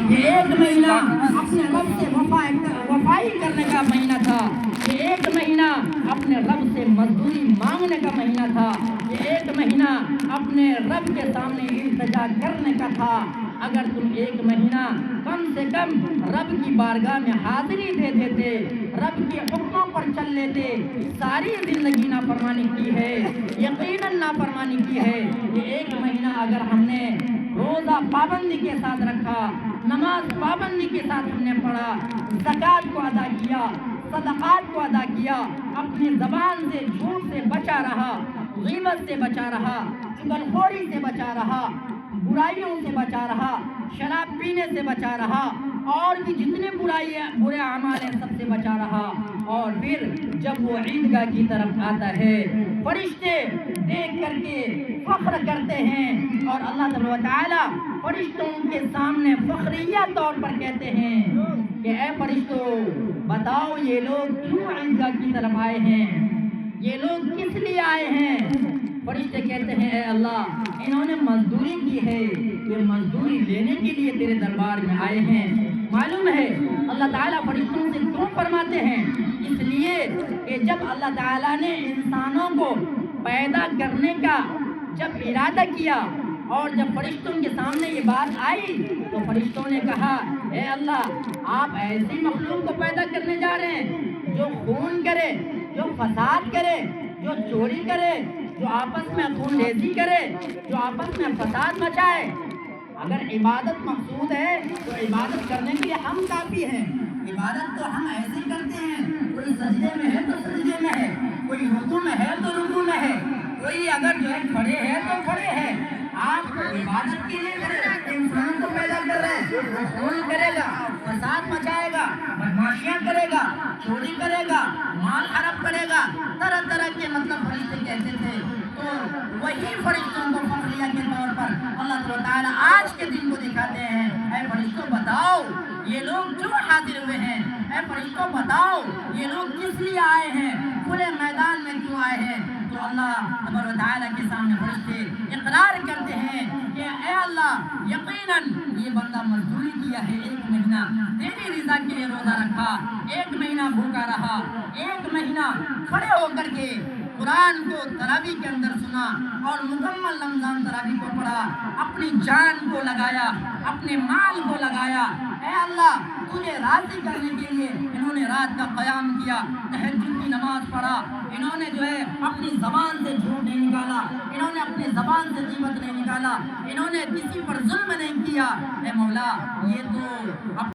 یہ ایک مہینہ اپنے رب سے وفائی کرنے کا مہینہ تھا، یہ ایک مہینہ اپنے رب سے مزدوری مانگنے کا مہینہ تھا، یہ ایک مہینہ اپنے رب کے سامنے التجا کرنے کا تھا۔ اگر تم ایک مہینہ کم سے کم رب کی بارگاہ میں حاضری دے دیتے، رب کے حکموں پر چل لیتے، ساری زندگی نافرمانی کی ہے، یقیناً نافرمانی کی ہے۔ یہ ایک مہینہ اگر ہم نے روزہ پابندی کے ساتھ رکھا، نماز پابندی کے ساتھ ہم نے پڑھا، زکوٰۃ کو ادا کیا، صدقات کو ادا کیا، اپنی زبان سے جھوٹ سے بچا رہا، غیبت سے بچا رہا، چغلخوری سے بچا رہا، برائیوں سے بچا رہا، شراب پینے سے بچا رہا، اور بھی جتنے برے اعمال ہیں سب سے بچا رہا، اور پھر جب وہ عیدگاہ کی طرف آتا ہے، فرشتے دیکھ کر کے فخر کرتے ہیں، اور اللہ تبارک و تعالیٰ فرشتوں کے سامنے فخریہ طور پر کہتے ہیں کہ اے فرشتوں بتاؤ یہ لوگ کیوں عیدگاہ کی طرف آئے ہیں، یہ لوگ کس لیے آئے ہیں؟ فرشتے کہتے ہیں اے اللہ انہوں نے مزدوری کی ہے، یہ مزدوری لینے کے لیے تیرے دربار میں آئے ہیں۔ معلوم ہے اللہ تعالیٰ فرشتوں سے کیوں فرماتے ہیں؟ اس لیے کہ جب اللہ تعالیٰ نے انسانوں کو پیدا کرنے کا جب ارادہ کیا اور جب فرشتوں کے سامنے یہ بات آئی تو فرشتوں نے کہا اے اللہ آپ ایسی مخلوق کو پیدا کرنے جا رہے ہیں جو خون کرے، جو فساد کرے، جو چوری کرے، جو آپس میں خون ریزی کرے، جو آپس میں فساد مچائے۔ اگر عبادت مقصود ہے تو عبادت کرنے کے لیے ہم کافی ہیں۔ عبادت تو ہم ایسے کرتے ہیں، کوئی سجدے میں ہے تو سجدے میں ہے، کوئی رکوع میں ہے تو رکوع میں ہے، کوئی اگر جو ہے کھڑے ہے تو کھڑے ہے۔ آپ عبادت کے لیے انسان کو پیدا کر رہے ہیں، وہ خون کرے گا، فساد مچائے گا، بدماشیاں کرے گا، چوری کرے گا، مال حرام کرے گا، طرح طرح کے مطلب فرشتے کہتے تھے۔ تو وہی فرشتوں کو فخریہ کے طور پر اللہ تعالیٰ آج کے دن کو دکھاتے ہیں، اے فرشتوں بتاؤ یہ لوگ کیوں حاضر ہوئے ہیں، اے فرشتوں بتاؤ یہ لوگ کس لیے آئے ہیں، کھلے میدان میں کیوں آئے ہیں؟ تو اللہ تعالیٰ کے سامنے فرشتے اقرار کرتے ہیں کہ اے اللہ یقیناً یہ بندہ مزدوری کیا ہے، ایک مہینہ تیری رضا کے لیے روزہ رکھا، ایک مہینہ بھوکا رہا، ایک مہینہ کھڑے ہو کر کے قرآن کو تراویح کے اندر سنا اور مکمل رمضان تراویح کو پڑھا، اپنی جان کو لگایا، اپنے مال کو لگایا۔ اے اللہ تجھے راضی کرنے کے لیے انہوں نے رات کا قیام کیا، تہجد کی نماز پڑھا، انہوں نے جو ہے اپنی زبان سے جھوٹ نہیں نکالا، انہوں نے اپنی زبان سے غیبت نہیں نکالا، انہوں نے کسی پر ظلم نہیں کیا۔ اے مولا یہ تو